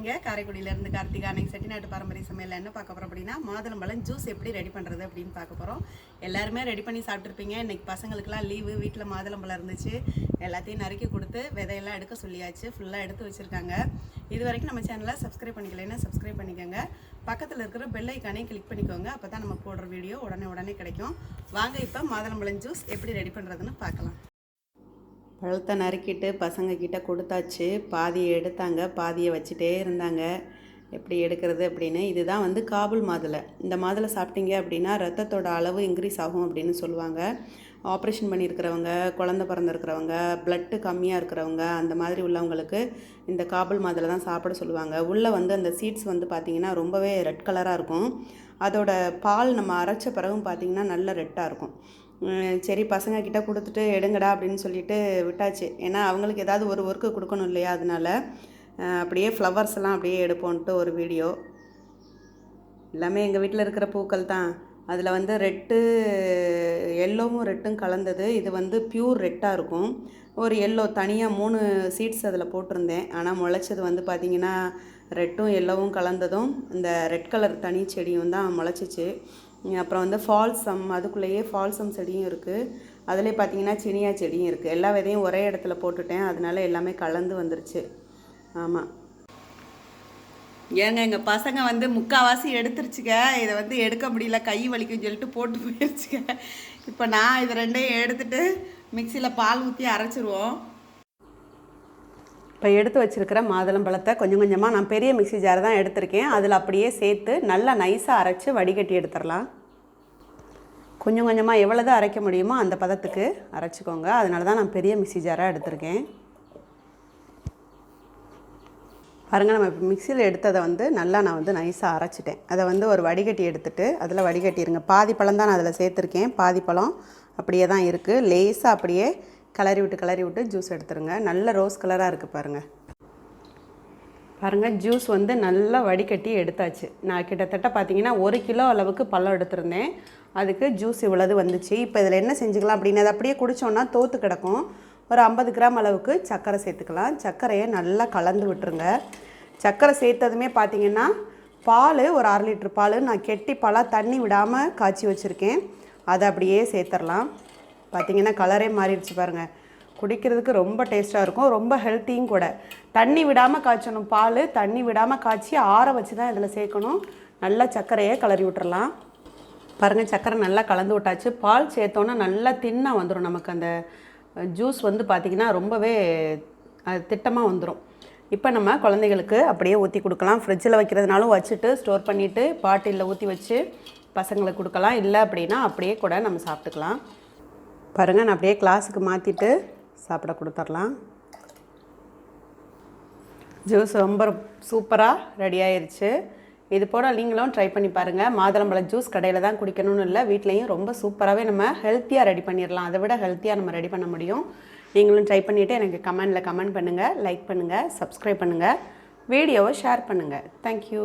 வாங்க. காரைக்குடியிலேருந்து கார்த்திகா. அன்னைக்கு செட்டிநாட்டு பாரம்பரிய சமையல் என்ன பார்க்க போகிறோம் அப்படின்னா, மாதுளம்பழம் ஜூஸ் எப்படி ரெடி பண்ணுறது அப்படின்னு பார்க்க போகிறோம். எல்லாருமே ரெடி பண்ணி சாப்பிட்ருப்பீங்க. இன்றைக்கி பசங்களுக்குலாம் லீவு, வீட்டில் மாதுளம்பழம் இருந்துச்சு. எல்லாத்தையும் நறுக்கி கொடுத்து விதையெல்லாம் எடுக்க சொல்லியாச்சு. ஃபுல்லாக எடுத்து வச்சுருக்காங்க. இது வரைக்கும் நம்ம சேனலை சப்ஸ்கிரைப் பண்ணிக்கலைன்னா சப்ஸ்கிரைப் பண்ணிக்கோங்க. பக்கத்தில் இருக்கிற பெல் ஐக்கானே கிளிக் பண்ணிக்கோங்க. அப்போ தான் நம்ம போடுற வீடியோ உடனே கிடைக்கும். வாங்க இப்போ மாதுளம்பழம் ஜூஸ் எப்படி ரெடி பண்ணுறதுன்னு பார்க்கலாம். பழத்தை நறுக்கிட்டு பசங்கக்கிட்ட கொடுத்தாச்சு. பாதியை எடுத்தாங்க, பாதியை வச்சுட்டே இருந்தாங்க. எப்படி எடுக்கிறது அப்படின்னு. இதுதான் வந்து காபுல் மாதுளை. இந்த மாதுளை சாப்பிட்டீங்க அப்படின்னா ரத்தத்தோட அளவு இன்க்ரீஸ் ஆகும் அப்படின்னு சொல்லுவாங்க. ஆப்ரேஷன் பண்ணியிருக்கிறவங்க, குழந்த பிறந்திருக்கிறவங்க, பிளட்டு கம்மியாக இருக்கிறவங்க, அந்த மாதிரி உள்ளவங்களுக்கு இந்த காபுல் மாதுளை தான் சாப்பிட சொல்லுவாங்க. உள்ளே வந்து அந்த சீட்ஸ் வந்து பார்த்திங்கன்னா ரொம்பவே ரெட் கலராக இருக்கும். அதோட பால் நம்ம அரைச்ச பிறகும் பார்த்திங்கன்னா நல்ல ரெட்டாக இருக்கும். சரி பசங்கக்கிட்ட கொடுத்துட்டு எடுங்கடா அப்படின்னு சொல்லிட்டு விட்டாச்சு. ஏன்னா அவங்களுக்கு ஏதாவது ஒரு ஒர்க்கு கொடுக்கணும் இல்லையா, அதனால் அப்படியே ஃப்ளவர்ஸ் எல்லாம் அப்படியே எடுப்போன்ட்டு ஒரு வீடியோ. எல்லாமே எங்கள் வீட்டில் இருக்கிற பூக்கள் தான். அதில் வந்து ரெட்டு எல்லோவும் ரெட்டும் கலந்தது. இது வந்து பியூர் ரெட்டாக இருக்கும். ஒரு எல்லோ தனியாக 3 சீட்ஸ் அதில் போட்டிருந்தேன். ஆனால் முளைச்சது வந்து பார்த்திங்கன்னா ரெட்டும் எல்லோவும் கலந்ததும் இந்த ரெட் கலர் தனி செடியும் தான் முளைச்சிச்சு. அப்புறம் வந்து ஃபால்சம், அதுக்குள்ளேயே ஃபால்சம் செடியும் இருக்குது. அதிலே பார்த்திங்கன்னா சினியா செடியும் இருக்குது. எல்லா விதையும் ஒரே இடத்துல போட்டுட்டேன். அதனால எல்லாமே கலந்து வந்துருச்சு. ஆமாம் ஏங்க எங்கள் பசங்க வந்து முக்கால்வாசி எடுத்துருச்சுங்க. இதை வந்து எடுக்க முடியல, கை வலிக்குன்னு சொல்லிட்டு போட்டு போயிடுச்சுங்க. இப்போ நான் இதை ரெண்டையும் எடுத்துகிட்டு மிக்சியில் பால் ஊற்றி அரைச்சிருவோம். இப்போ எடுத்து வச்சுருக்கிற மாதுளம்பழத்தை கொஞ்சம் கொஞ்சமாக நான் பெரிய மிக்சி ஜார் தான் எடுத்திருக்கேன். அதில் அப்படியே சேர்த்து நல்லா நைஸாக அரைச்சி வடிகட்டி எடுத்துடலாம். கொஞ்சம் கொஞ்சமாக எவ்வளோ தான் அரைக்க முடியுமோ அந்த பதத்துக்கு அரைச்சிக்கோங்க. அதனால தான் நான் பெரிய மிக்சி ஜாராக எடுத்திருக்கேன். பாருங்கள், நம்ம இப்போ மிக்சியில் எடுத்ததை வந்து நல்லா நான் வந்து நைஸாக அரைச்சிட்டேன். அதை வந்து ஒரு வடிகட்டி எடுத்துகிட்டு அதில் வடிகட்டிடுங்க. பாதி பழம் தான் நான் அதில் சேர்த்துருக்கேன். பாதி பழம் அப்படியே தான் இருக்குது. லேஸாக அப்படியே கிளறி விட்டு ஜூஸ் எடுத்துருங்க. நல்ல ரோஸ் கலராக இருக்குது பாருங்கள். பாருங்கள், ஜூஸ் வந்து நல்லா வடிகட்டி எடுத்தாச்சு. நான் கிட்டத்தட்ட பார்த்திங்கன்னா 1 கிலோ அளவுக்கு பழம் எடுத்திருந்தேன். அதுக்கு ஜூஸ் இவ்வளவு வந்துச்சு. இப்போ இதில் என்ன செஞ்சுக்கலாம் அப்படின்னா, அதை அப்படியே குடித்தோன்னா தோற்று கிடக்கும். ஒரு 50 கிராம் அளவுக்கு சர்க்கரை சேர்த்துக்கலாம். சர்க்கரையை நல்லா கலந்து விட்டுருங்க. சர்க்கரை சேர்த்ததுமே பார்த்திங்கன்னா பால் ஒரு 1/2 லிட்டர் பால் நான் கெட்டி பாலாக தண்ணி விடாமல் காய்ச்சி வச்சுருக்கேன். அதை அப்படியே சேர்த்துடலாம். பார்த்திங்கன்னா கலரே மாறிடுச்சு பாருங்கள். குடிக்கிறதுக்கு ரொம்ப டேஸ்ட்டாக இருக்கும், ரொம்ப ஹெல்த்தியும் கூட. தண்ணி விடாமல் காய்ச்சணும். பால் தண்ணி விடாமல் காய்ச்சி ஆற வச்சு தான் இதில் சேர்க்கணும். நல்லா சர்க்கரையை கிளறி விட்டுறலாம். பாருங்கள், சர்க்கரை நல்லா கலந்து விட்டாச்சு. பால் சேர்த்தோன்னா நல்லா தின்னாக வந்துடும். நமக்கு அந்த ஜூஸ் வந்து பார்த்திங்கன்னா ரொம்பவே திட்டமாக வந்துடும். இப்போ நம்ம குழந்தைகளுக்கு அப்படியே ஊற்றி கொடுக்கலாம். ஃப்ரிட்ஜில் வைக்கிறதுனாலும் வச்சுட்டு ஸ்டோர் பண்ணிவிட்டு பாட்டிலில் ஊற்றி வச்சு பசங்களுக்கு கொடுக்கலாம். இல்லை அப்படின்னா அப்படியே கூட நம்ம சாப்பிட்டுக்கலாம். பாருங்கள், நான் அப்படியே கிளாஸுக்கு மாற்றிட்டு சாப்பிட கொடுத்துர்லாம். ஜூஸ் ரொம்ப சூப்பராக ரெடி ஆயிடுச்சு. இது போல் நீங்களும் ட்ரை பண்ணி பாருங்கள். மாதுளம்பழம் ஜூஸ் கடையில் தான் குடிக்கணும்னு இல்லை, வீட்லேயும் ரொம்ப சூப்பராகவே நம்ம ஹெல்த்தியாக ரெடி பண்ணிடலாம். அதை விட ஹெல்த்தியாக நம்ம ரெடி பண்ண முடியும். நீங்களும் ட்ரை பண்ணிவிட்டு எனக்கு கமெண்ட் பண்ணுங்கள், லைக் பண்ணுங்கள், சப்ஸ்கிரைப் பண்ணுங்கள், வீடியோவை ஷேர் பண்ணுங்கள். தேங்க்யூ.